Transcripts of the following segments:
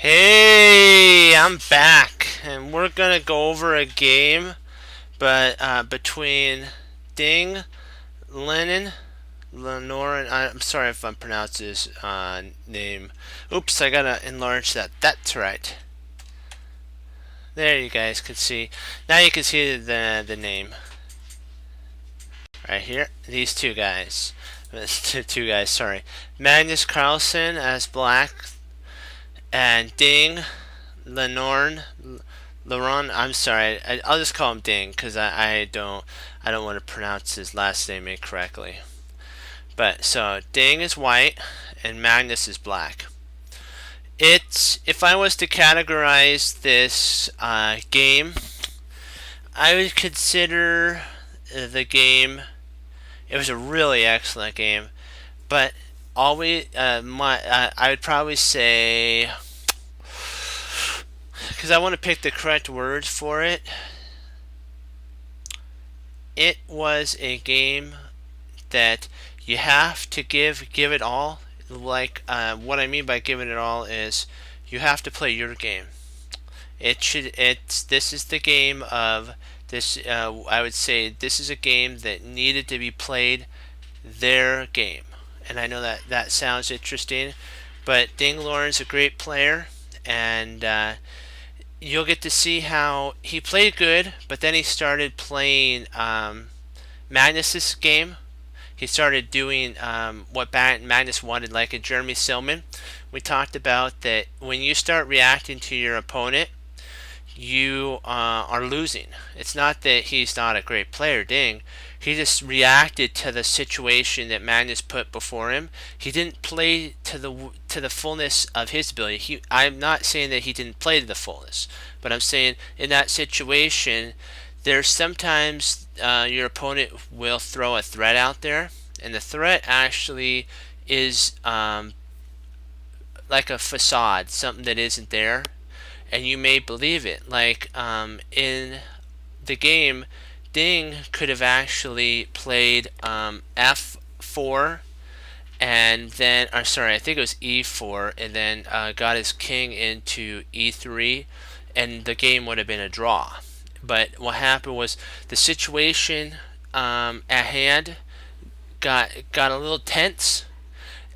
Hey, I'm back, and we're gonna go over a game, but between Ding, Lennon, Lenore, and I'm sorry if I'm pronouncing his name. Oops, I gotta enlarge that. That's right. There, you guys can see. Now you can see the name right here. These two guys. Two guys. Sorry, Magnus Carlsen as Black, and Ding, Lenorn, Laurent. I'm sorry. I'll just call him Ding because I don't want to pronounce his last name incorrectly. But so Ding is white and Magnus is black. It's if I was to categorize this game, I would consider the game. It was a really excellent game, but always I would probably say, because I want to pick the correct words for it. It was a game that you have to give it all. Like what I mean by giving it all is you have to play your game. This is the game of this. I would say this is a game that needed to be played their game. And I know that sounds interesting, but Ding Lauren's a great player, and you'll get to see how he played good, but then he started playing Magnus's game. He started doing what Magnus wanted, like in Jeremy Silman. We talked about that when you start reacting to your opponent, you are losing. It's not that he's not a great player, Ding. He just reacted to the situation that Magnus put before him. He didn't play to the fullness of his ability. I'm not saying that he didn't play to the fullness, but I'm saying in that situation, there's sometimes your opponent will throw a threat out there, and the threat actually is like a facade, something that isn't there, and you may believe it. Like in the game, Ding could have actually played f4 and then, or sorry, I think it was e4, and then got his king into e3, and the game would have been a draw. But what happened was the situation at hand got a little tense,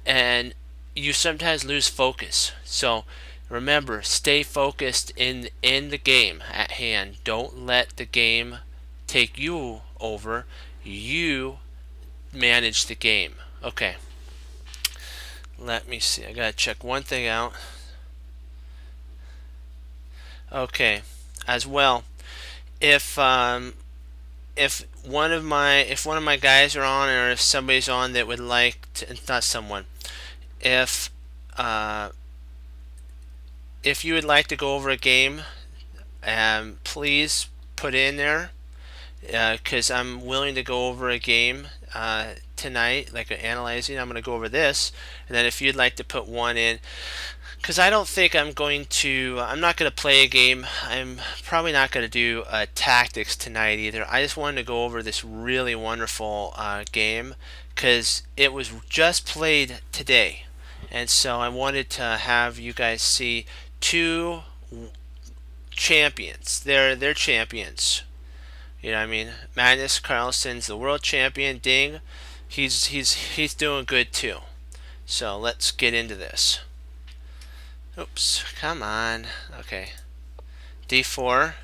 and you sometimes lose focus. So remember, stay focused in the game at hand. Don't let the game take you over. You manage the game. Okay. Let me see. I gotta check one thing out. Okay. As well, if if one of my guys are on, or if somebody's on that would like to, not someone, if uh, if you would like to go over a game, please put in there, because I'm willing to go over a game tonight, like analyzing. I'm going to go over this, and then if you'd like to put one in, because I don't think I'm not going to play a game. I'm probably not going to do tactics tonight either. I just wanted to go over this really wonderful game because it was just played today. And so I wanted to have you guys see two champions. They're champions. You know what I mean? Magnus Carlsen's the world champion. Ding, he's doing good too. So let's get into this. Oops, come on. Okay. D4,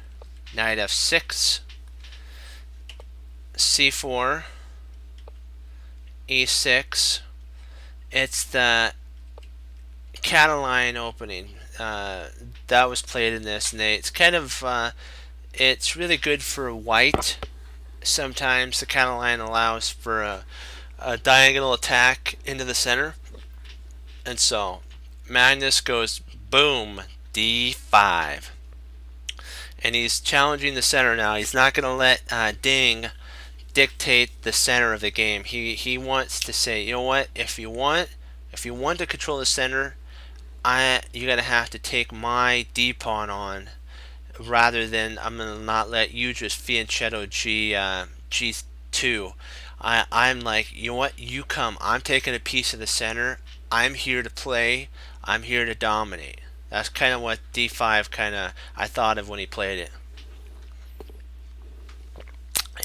knight f6, c4, e6. It's the Cataline opening that was played in this, and it's kind of it's really good for white. Sometimes the Cataline allows for a diagonal attack into the center, and so Magnus goes boom d5, and he's challenging the center now. He's not going to let Ding dictate the center of the game. He wants to say, you know what? If you want to control the center, you gotta have to take my d pawn on, rather than I'm gonna not let you just fianchetto g2. I'm like, you know what? You come. I'm taking a piece of the center. I'm here to play. I'm here to dominate. That's kind of what d5 kind of I thought of when he played it.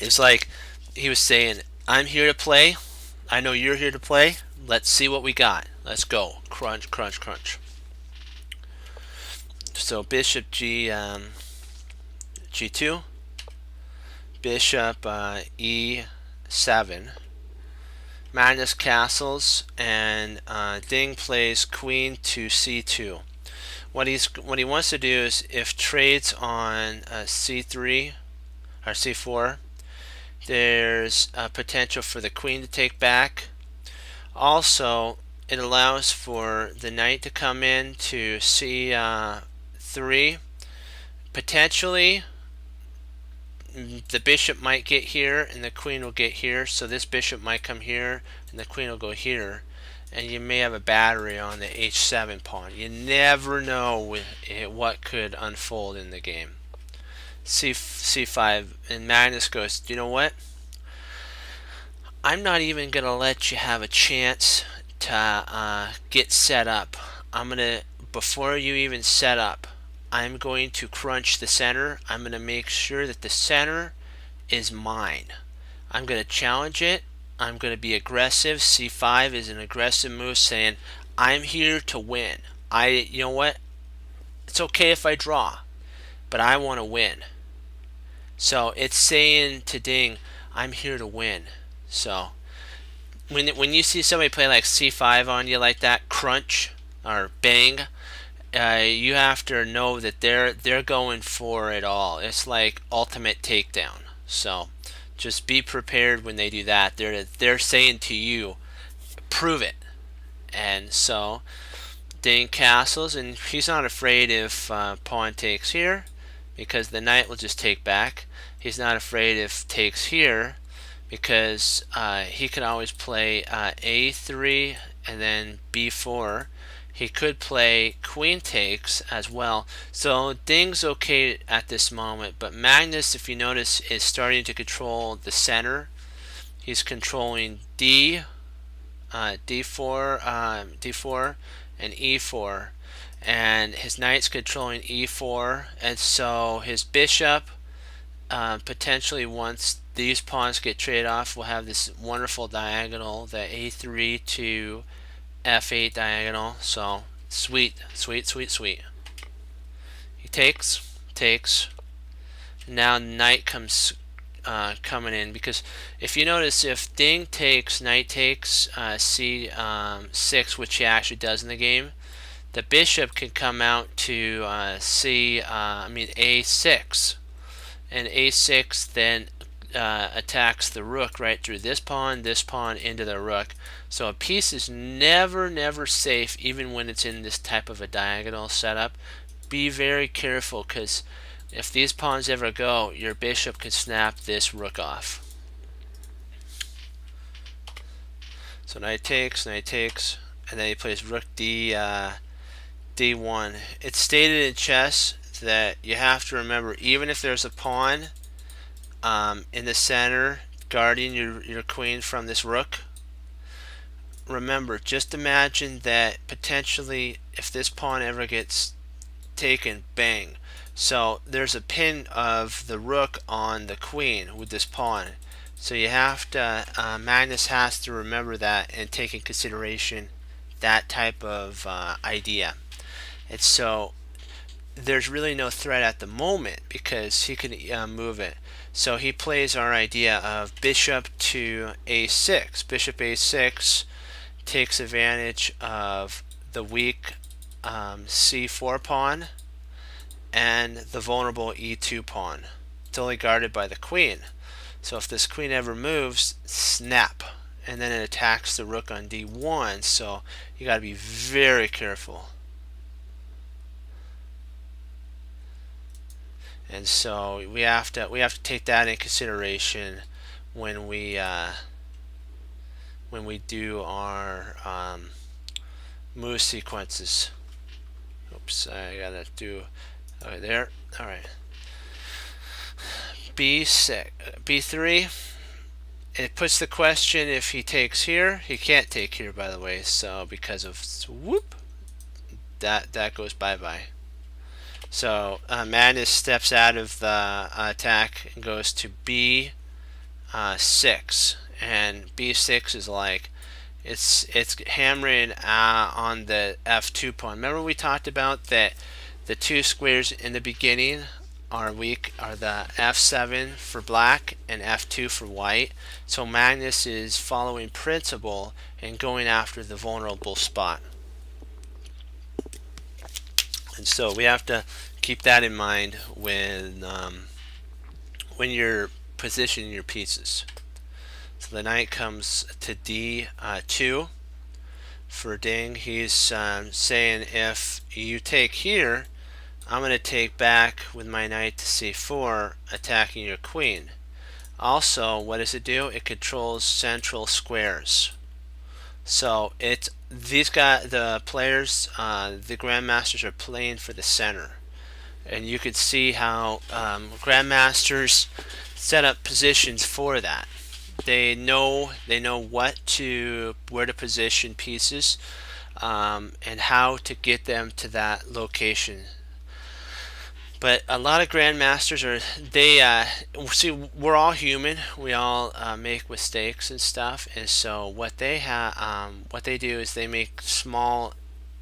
It's like he was saying, I'm here to play. I know you're here to play. Let's see what we got. Let's go. Crunch, crunch, crunch. So bishop g2, bishop e7. Magnus castles, and Ding plays queen to c2. What he wants to do is, if trades on c3 or c4, there's a potential for the queen to take back. Also, it allows for the knight to come in to c3. Potentially, the bishop might get here and the queen will get here, so this bishop might come here and the queen will go here, and you may have a battery on the h7 pawn. You never know what could unfold in the game. c5, and Magnus goes, you know what? I'm not even going to let you have a chance to get set up. Before you even set up, I'm going to crunch the center. I'm going to make sure that the center is mine. I'm going to challenge it. I'm going to be aggressive. c5 is an aggressive move, saying I'm here to win. You know what? It's okay if I draw, but I want to win. So it's saying to Ding, I'm here to win. So when you see somebody play like c5 on you like that, crunch or bang, you have to know that they're going for it all. It's like ultimate takedown. So just be prepared when they do that. They're saying to you, prove it. And so Ding castles, and he's not afraid if pawn takes here, because the knight will just take back. He's not afraid if takes here, because he can always play a3 and then b4. He could play queen takes as well. So Ding's okay at this moment, but Magnus, if you notice, is starting to control the center. He's controlling d4, d4, and e4, and his knight's controlling e4, and so his bishop potentially, once these pawns get traded off, will have this wonderful diagonal, the a3 to f8 diagonal. So sweet, sweet, sweet, sweet. He takes. Now knight comes coming in, because if you notice, if Ding takes, knight takes c6, which he actually does in the game, the bishop can come out to a6, and a6 then attacks the rook right through this pawn into the rook. So a piece is never safe, even when it's in this type of a diagonal setup. Be very careful, because if these pawns ever go, your bishop can snap this rook off. So knight takes, and then he plays rook d1. It's stated in chess that you have to remember, even if there's a pawn in the center guarding your queen from this rook, remember, just imagine that potentially if this pawn ever gets taken, bang. So there's a pin of the rook on the queen with this pawn. So you have to, Magnus has to remember that and take in consideration that type of idea. And so there's really no threat at the moment, because he can move it. So he plays our idea of bishop to a6. Bishop a6 takes advantage of the weak c4 pawn and the vulnerable e2 pawn. It's only guarded by the queen. So if this queen ever moves, snap, and then it attacks the rook on d1. So you got to be very careful. And so we have to take that in consideration when we do our move sequences. Oops, I gotta do okay there. All right. B6, B3. It puts the question if he takes here. He can't take here, by the way. So because of whoop, that goes bye-bye. So Magnus steps out of the attack and goes to B6, and B6 is like it's hammering on the F2 pawn. Remember we talked about that the two squares in the beginning are weak, are the F7 for black and F2 for white. So Magnus is following principle and going after the vulnerable spot. And so we have to keep that in mind when you're positioning your pieces. So the knight comes to D2 for Ding. He's saying if you take here, I'm going to take back with my knight to C4, attacking your queen. Also, what does it do? It controls central squares. So these guys, the players, the grandmasters are playing for the center, and you could see how grandmasters set up positions for that. They know where to position pieces, and how to get them to that location. But a lot of grandmasters see, we're all human. We all make mistakes and stuff, and so what they do is they make small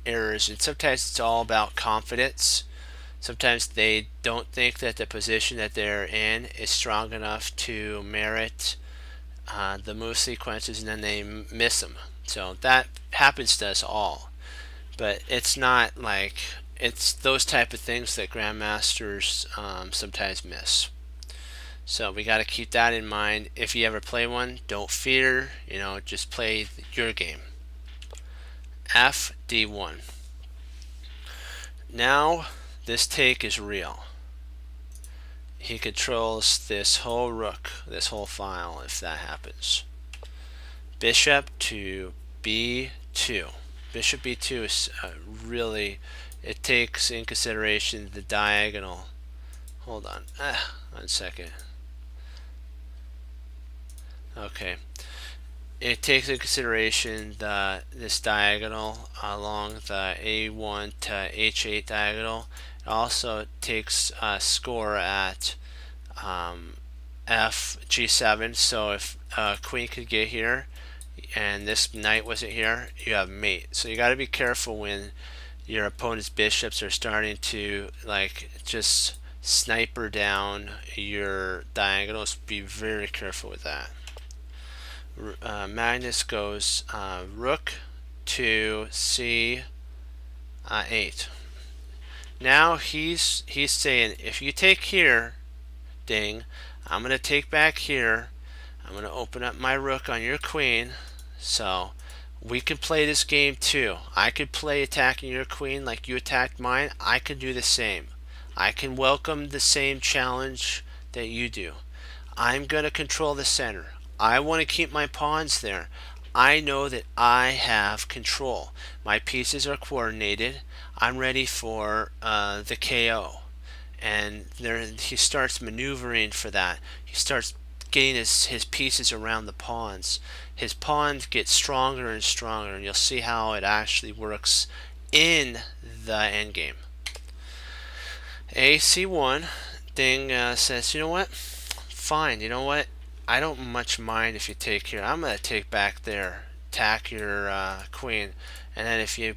errors, and sometimes it's all about confidence. Sometimes they don't think that the position that they're in is strong enough to merit the move sequences, and then they miss them. So that happens to us all, but it's not like it's those type of things that grandmasters sometimes miss. So we got to keep that in mind. If you ever play one, don't fear, just play your game. FD1. Now this take is real. He controls this whole rook, this whole file if that happens. Bishop to B2. Bishop B2 is really, it takes in consideration the diagonal. Hold on, 1 second. Okay, it takes in consideration this diagonal along the A1 to H8 diagonal. It also takes a score at F G7. So if queen could get here and this knight wasn't here, you have mate. So you got to be careful when your opponent's bishops are starting to just sniper down your diagonals. Be very careful with that. Magnus goes rook to C8. Now he's saying if you take here, Ding, I'm going to take back here. I'm going to open up my rook on your queen. So we can play this game too. I could play attacking your queen like you attacked mine. I can do the same. I can welcome the same challenge that you do. I'm going to control the center. I want to keep my pawns there. I know that I have control. My pieces are coordinated. I'm ready for the KO. And he starts maneuvering for that. He starts getting his pieces around the pawns. His pawns get stronger and stronger, and you'll see how it actually works in the endgame. AC1, Ding says, you know what? Fine, you know what? I don't much mind if you take here. I'm going to take back there, attack your queen, and then if you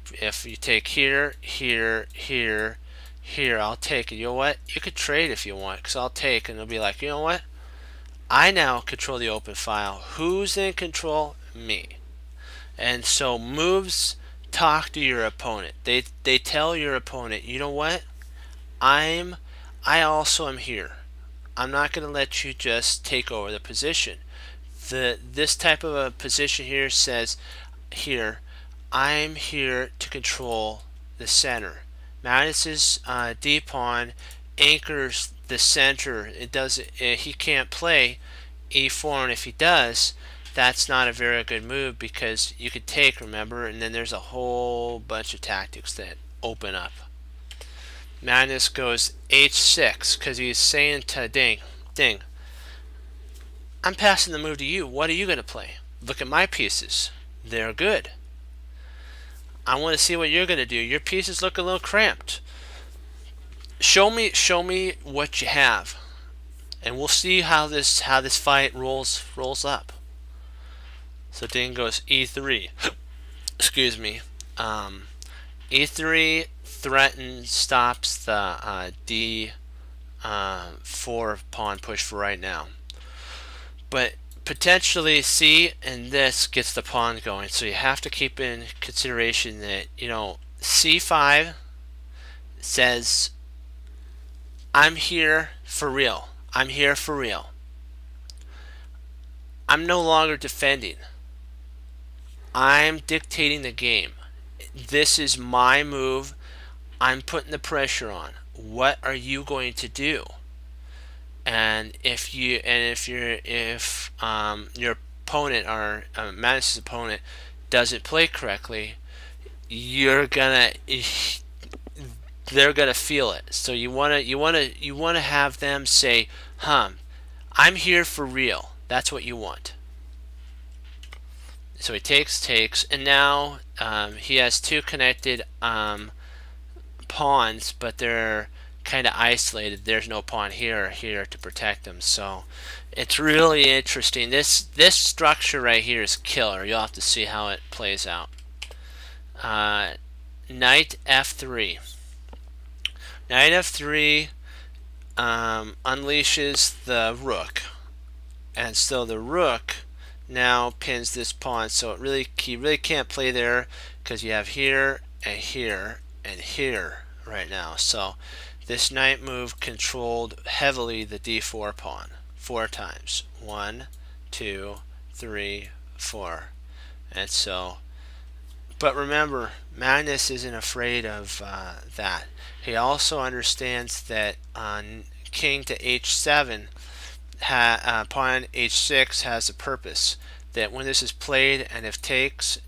take here, here, here, here, I'll take it. You know what? You could trade if you want, because I'll take, and it'll be like, you know what? I now control the open file. Who's in control? Me. And so moves talk to your opponent. They tell your opponent, you know what? I also am here. I'm not going to let you just take over the position. This type of a position here says, here, I'm here to control the center. Magnus's D pawn anchors the center. He can't play E4, and if he does, that's not a very good move because you could take, remember, and then there's a whole bunch of tactics that open up. Magnus goes H6 because he's saying to Ding, I'm passing the move to you. What are you going to play? Look at my pieces. They're good. I want to see what you're going to do. Your pieces look a little cramped. Show me what you have, and we'll see how this fight rolls up. So Ding goes e3. Excuse me. E3 threatens, stops the d4 pawn push for right now. But potentially C and this gets the pawn going. So you have to keep in consideration that, C5 says, I'm here for real. I'm here for real. I'm no longer defending. I'm dictating the game. This is my move. I'm putting the pressure on. What are you going to do? And if your opponent or Magnus's opponent doesn't play correctly, they're gonna feel it. So you wanna have them say, I'm here for real. That's what you want. So he takes, and now he has two connected pawns, but they're kind of isolated. There's no pawn here or here to protect them. So it's really interesting. This structure right here is killer. You'll have to see how it plays out. Knight f3. Knight f3 unleashes the rook, and so the rook now pins this pawn. So he really can't play there because you have here and here and here right now. So this knight move controlled heavily the d4 pawn 4 times. 1, 2, 3, 4. And so, but remember, Magnus isn't afraid of that. He also understands that on king to h7, pawn h6 has a purpose. That when this is played, and if takes,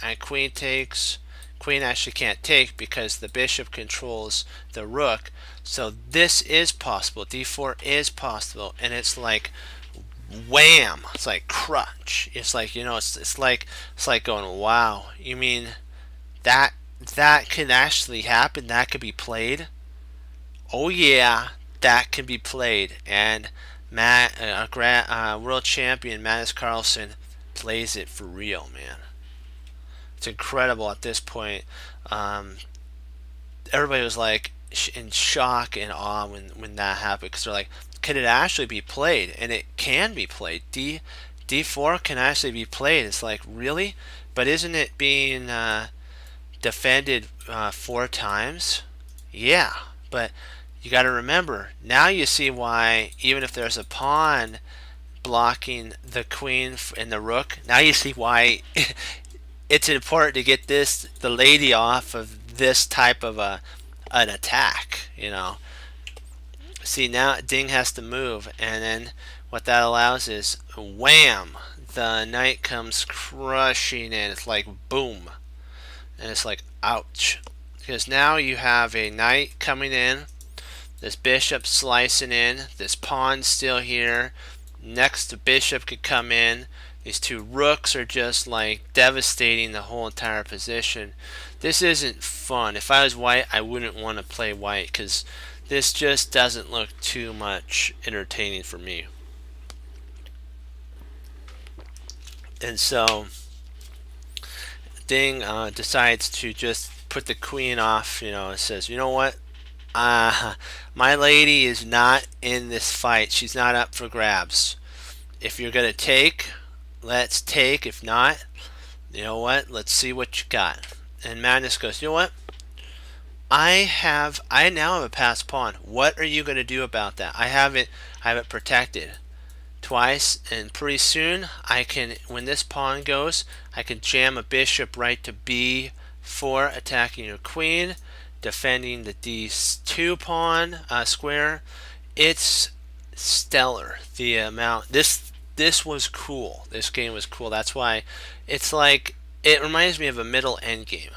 and queen takes, queen actually can't take because the bishop controls the rook. So this is possible. D4 is possible, and it's like wham! It's like crunch. It's like it's like going, wow. You mean that can actually happen? That could be played? Oh yeah, that can be played. And world champion Magnus Carlsen plays it for real, man. It's incredible at this point. Everybody was like in shock and awe when that happened, because they're like, can it actually be played? And it can be played. D4 can actually be played. It's like, really? But isn't it being defended 4 times? Yeah, but you got to remember, now you see why, even if there's a pawn blocking the queen and the rook, now you see why it's important to get the lady off of this type of an attack. See, now Ding has to move, and then what that allows is wham, the knight comes crushing in. It's like boom, and it's like ouch, because now you have a knight coming in, this bishop slicing in, this pawn's still here, next the bishop could come in. These 2 rooks are just like devastating the whole entire position. This isn't fun. If I was white, I wouldn't want to play white, because this just doesn't look too much entertaining for me. And so Ding decides to just put the queen off. It says, you know what? My lady is not in this fight. She's not up for grabs. If you're going to take, let's take. If not, you know what? Let's see what you got. And Magnus goes, you know what? I now have a passed pawn. What are you going to do about that? I have it protected twice, and pretty soon when this pawn goes, I can jam a bishop right to b4, attacking your queen, defending the d2 pawn square. It's stellar. The amount this was cool. This game was cool. That's why it's like, it reminds me of a middle end game.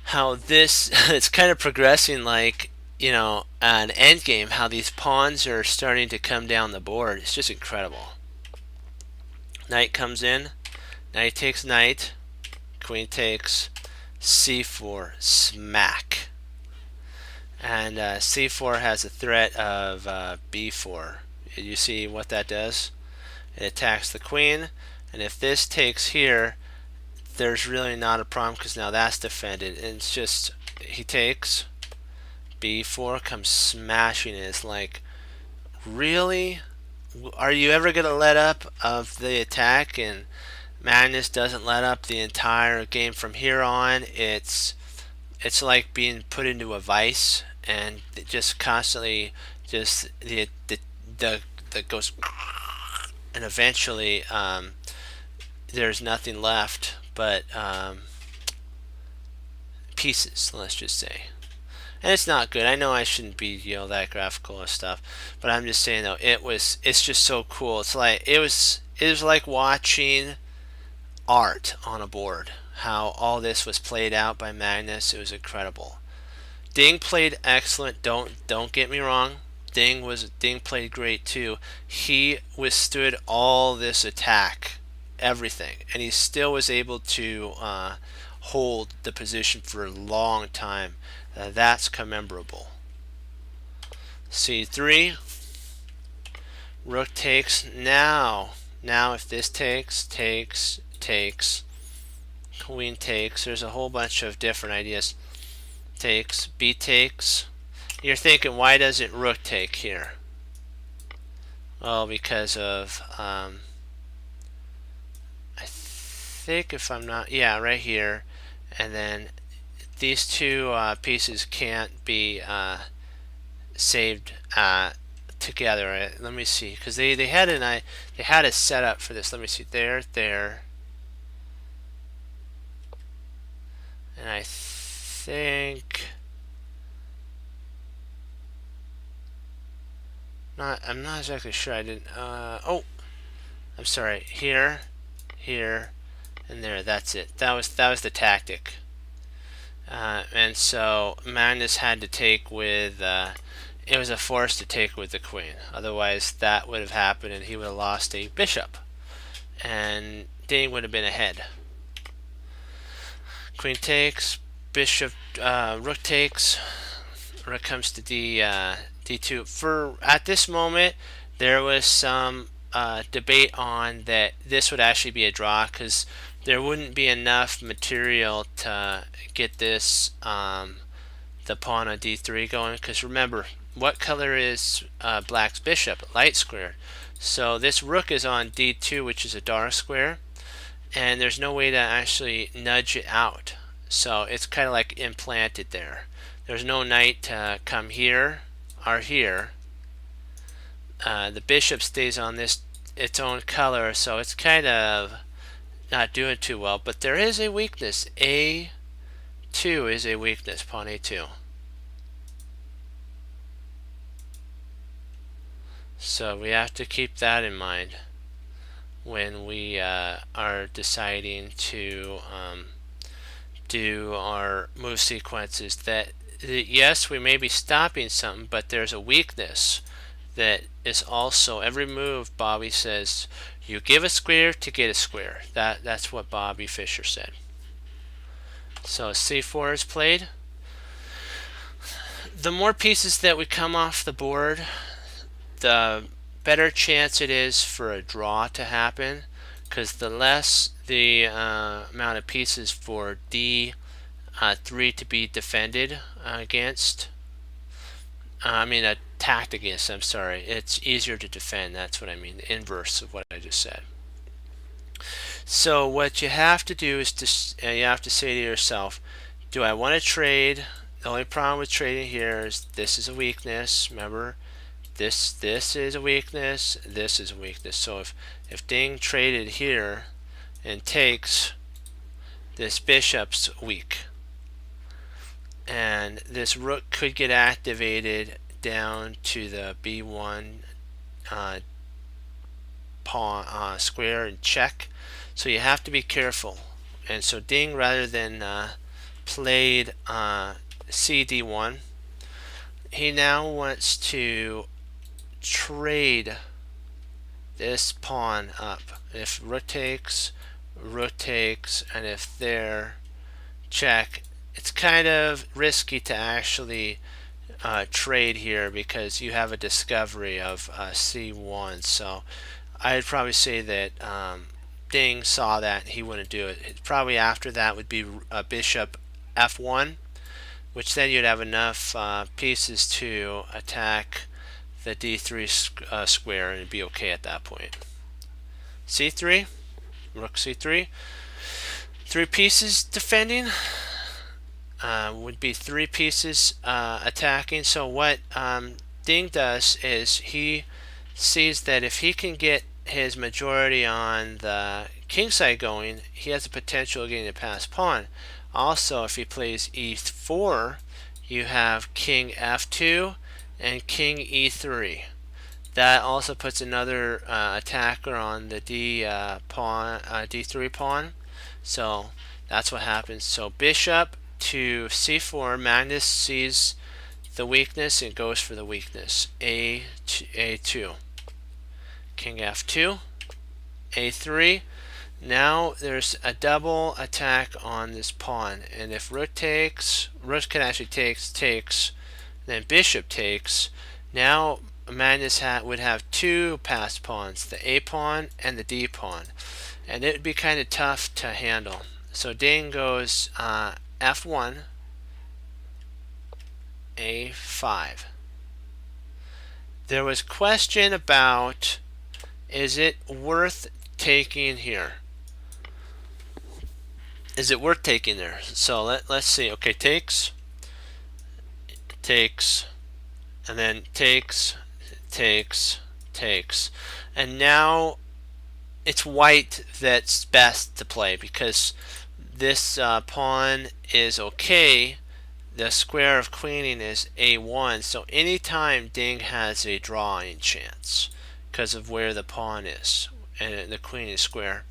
How this it's kind of progressing like an end game. How these pawns are starting to come down the board. It's just incredible. Knight comes in. Knight takes knight. queen takes, c4, smack. And c4 has a threat of b4. You see what that does? It attacks the queen, and if this takes here, there's really not a problem because now that's defended. And it's just, he takes, b4 comes smashing. It's like, really? Are you ever going to let up of the attack? And Magnus doesn't let up the entire game from here on. It's like being put into a vice, and it just constantly just the goes, and eventually there's nothing left but pieces, let's just say. And it's not good. I know I shouldn't be, that graphical and stuff, but I'm just saying though, it's just so cool. It's like it was like watching art on a board. How all this was played out by Magnus, it was incredible. Ding played excellent. Don't get me wrong. Ding played great too. He withstood all this attack, everything, and he still was able to hold the position for a long time. That's commemorable. c3, rook takes. Now if this takes, queen takes. There's a whole bunch of different ideas. Takes, b takes. You're thinking, why doesn't rook take here? Well, because of I think, if I'm not, yeah, right here, and then these two pieces can't be saved together. Let me see, because they had a setup for this. Let me see, there, and I think I'm not exactly sure. I didn't. Oh, I'm sorry. Here, and there. That's it. That was the tactic. And so Magnus had to take with. It was a force to take with the queen. Otherwise, that would have happened, and he would have lost a bishop, and Ding would have been ahead. Queen takes, bishop, rook takes. Rook comes to d2. For at this moment, there was some debate on that this would actually be a draw because there wouldn't be enough material to get this the pawn on d3 going. Because remember, what color is black's bishop? Light square. So this rook is on d2, which is a dark square, and there's no way to actually nudge it out. So it's kind of like implanted there. There's no knight to come here or here. The bishop stays on its own color, so it's kind of not doing too well. But there is a weakness. A2 is a weakness. Pawn a2. So we have to keep that in mind when we are deciding to do our move sequences. That yes, we may be stopping something, but there's a weakness that is also every move. Bobby says you give a square to get a square. That's what Bobby Fischer said. So c4 is played. The more pieces that we come off the board, the better chance it is for a draw to happen, because the less the amount of pieces for d3 to be defended against, attacked against, I'm sorry, it's easier to defend. That's what I mean, the inverse of what I just said. So what you have to do is you have to say to yourself, do I want to trade? The only problem with trading here is this is a weakness. Remember, this is a weakness, this is a weakness. So if Ding traded here and takes, this bishop's weak, and this rook could get activated down to the b1 pawn square and check. So you have to be careful. And so Ding, rather than played cd1, he now wants to trade this pawn up. If rook takes, rook takes, and if they're check, it's kind of risky to actually trade here because you have a discovery of c1. So I'd probably say that Ding saw that and he wouldn't do it. Probably after that would be bishop f1, which then you'd have enough pieces to attack the d3 square and it'd be okay at that point. c3, rook c3, 3 pieces defending. Would be 3 pieces attacking. So what Ding does is he sees that if he can get his majority on the king side going, he has the potential of getting a passed pawn. Also, if he plays e4, you have king f2 and king e3. That also puts another attacker on the d3 pawn. So that's what happens. So bishop to c4, Magnus sees the weakness and goes for the weakness. A2, king f2, a3. Now there's a double attack on this pawn, and if rook takes, rook can actually takes, then bishop takes. Now Magnus would have 2 passed pawns, the a pawn and the d pawn, and it would be kind of tough to handle. So Ding goes f1, a5. There was question about, is it worth taking here? Is it worth taking there? So let's see. Okay, takes, and then takes, and now it's white that's best to play because this pawn is okay. The square of queening is a1, so anytime Ding has a drawing chance because of where the pawn is and the queen is square.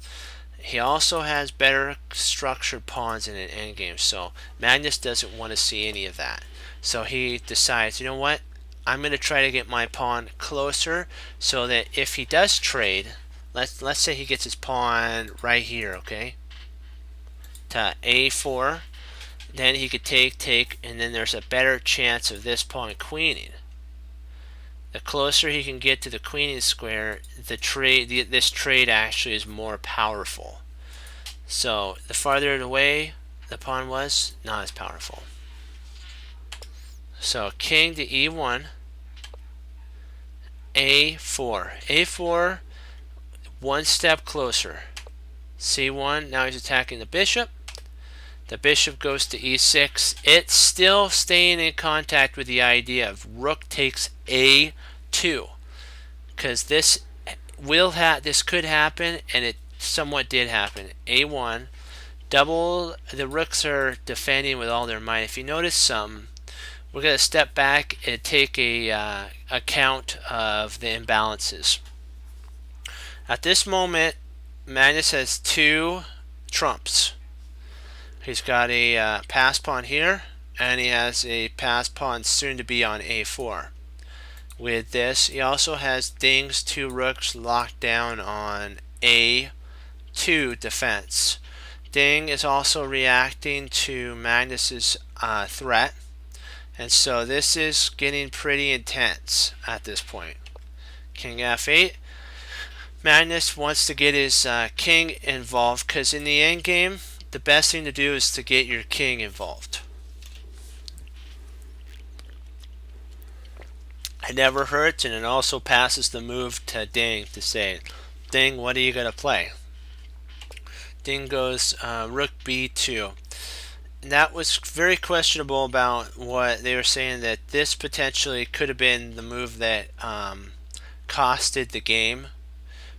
He also has better structured pawns in an endgame, so Magnus doesn't want to see any of that. So he decides, you know what, I'm going to try to get my pawn closer so that if he does trade, let's say he gets his pawn right here, okay, to a4, then he could take, and then there's a better chance of this pawn queening. The closer he can get to the queening square, this trade actually is more powerful. So the farther away the pawn was, not as powerful. So king to e1, a4, one step closer. c1, now he's attacking the bishop. The bishop goes to e6. It's still staying in contact with the idea of rook takes a2, because this could happen, and it somewhat did happen. a1, double. The rooks are defending with all their might. If you notice some, we're going to step back and take a account of the imbalances. At this moment, Magnus has 2 trumps. He's got a pass pawn here, and he has a pass pawn soon to be on a4. With this, he also has Ding's 2 rooks locked down on a2 defense. Ding is also reacting to Magnus's threat, and so this is getting pretty intense at this point. King f8. Magnus wants to get his king involved because in the end game, the best thing to do is to get your king involved. It never hurts, and it also passes the move to Ding to say, Ding, what are you going to play? Ding goes rook b2. And that was very questionable about what they were saying, that this potentially could have been the move that costed the game,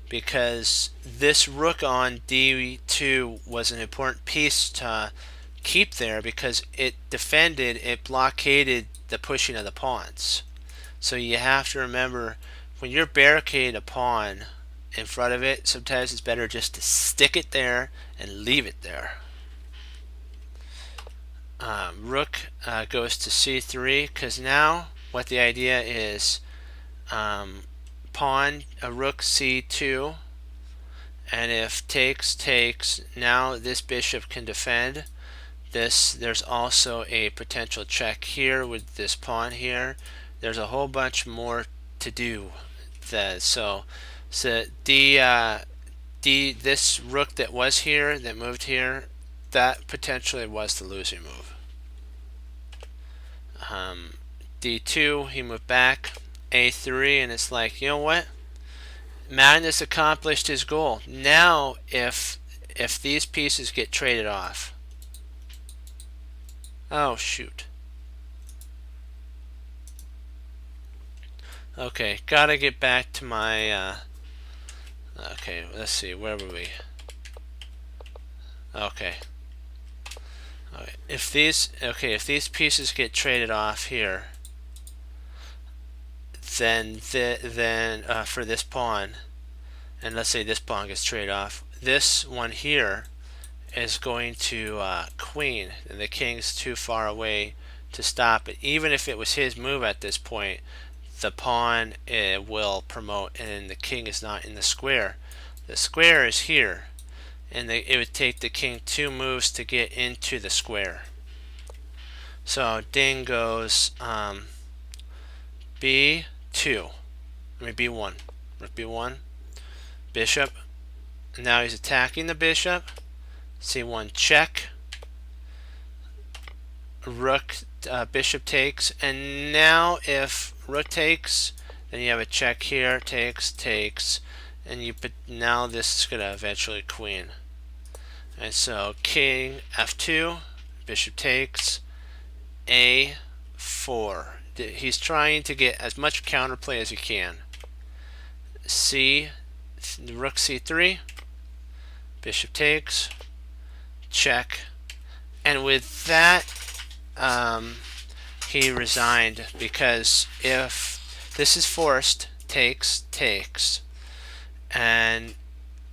because this rook on d2 was an important piece to keep there because it blockaded the pushing of the pawns. So you have to remember, when you're barricading a pawn in front of it, sometimes it's better just to stick it there and leave it there. Rook goes to c3, because now what the idea is, pawn, a rook c2, And if takes, now this bishop can defend. There's also a potential check here with this pawn here. There's a whole bunch more to do. So this rook that was here, that moved here, that potentially was the losing move. D2, he moved back. A3, and it's like, you know what? Magnus accomplished his goal. Now, if these pieces get traded off, oh shoot. Okay, gotta get back to my. Okay, let's see. Where were we? Okay. If these pieces get traded off here, then for this pawn, and let's say this pawn gets traded off, this one here is going to queen, and the king's too far away to stop it. Even if it was his move at this point, the pawn will promote, and the king is not in the square. The square is here, and it would take the king 2 moves to get into the square. So Ding goes B2, I mean B1, rook B1, bishop. Now he's attacking the bishop. C1 check. Rook, bishop takes, and now if rook takes, then you have a check here. Takes, and now this is gonna eventually queen. And so king F2, bishop takes, A4. He's trying to get as much counterplay as he can. Rook C3, bishop takes, check, and with that he resigned, because if this is forced, takes, and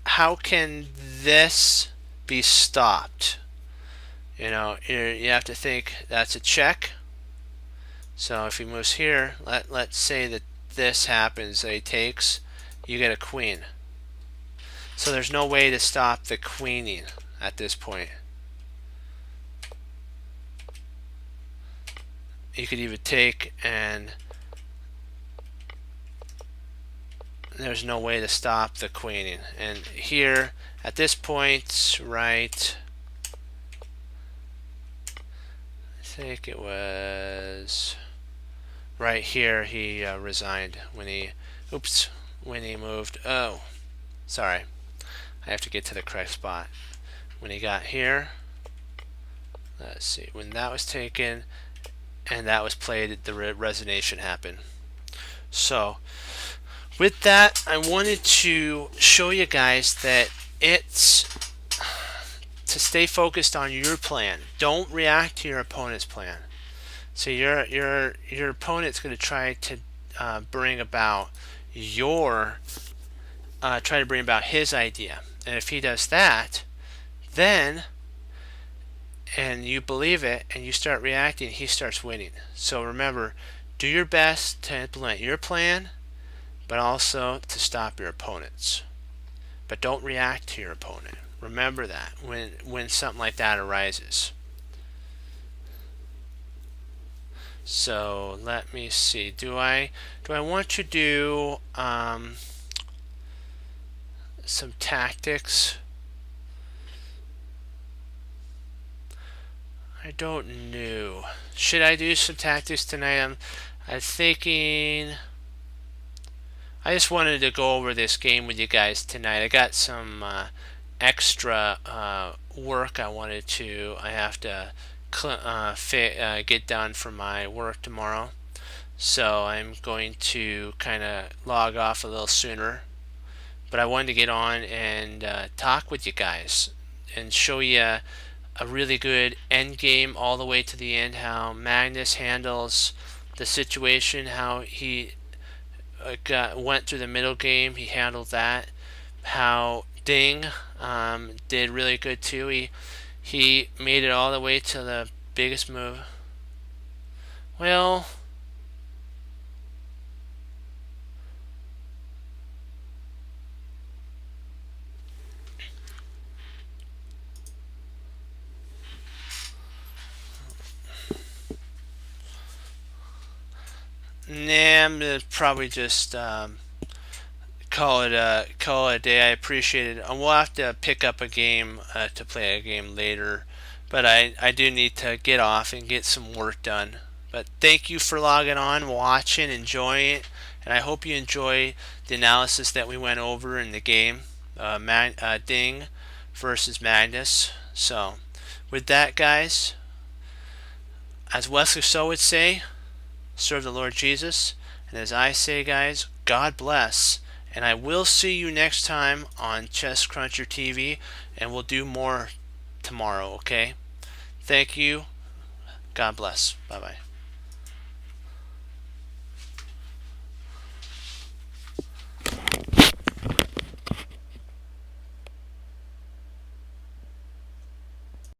how can this be stopped? You know, you have to think that's a check. So if he moves here, let's say that this happens, that he takes, you get a queen. So there's no way to stop the queening at this point. You could even take, and there's no way to stop the queening. And here, at this point, right, I think it was right here, he resigned when he moved. Oh, sorry, I have to get to the correct spot. When he got here, let's see, when that was taken and that was played, the resignation happened. So with that, I wanted to show you guys that it's to stay focused on your plan. Don't react to your opponent's plan. So your opponent's going to try to bring about his idea, and if he does that, then and you believe it and you start reacting, he starts winning. So remember, do your best to implement your plan, but also to stop your opponents. But don't react to your opponent. Remember that when something like that arises. So let me see. Do I want to do some tactics? I don't know. Should I do some tactics tonight? I'm thinking. I just wanted to go over this game with you guys tonight. I got some extra work I have to get done for my work tomorrow. So I'm going to kind of log off a little sooner. But I wanted to get on and talk with you guys and show you a really good end game all the way to the end, how Magnus handles the situation, how he went through the middle game, he handled that, how Ding did really good too. He made it all the way to the biggest move. Well, Nah, I'm gonna probably just call it a day. I appreciate it. We'll have to pick up a game to play a game later, but I do need to get off and get some work done. But thank you for logging on, watching, enjoying it, and I hope you enjoy the analysis that we went over in the game, Ding versus Magnus. So, with that, guys, as Wesley So would say, serve the Lord Jesus. And as I say, guys, God bless. And I will see you next time on Chess Cruncher TV, and we'll do more tomorrow, okay? Thank you. God bless. Bye bye.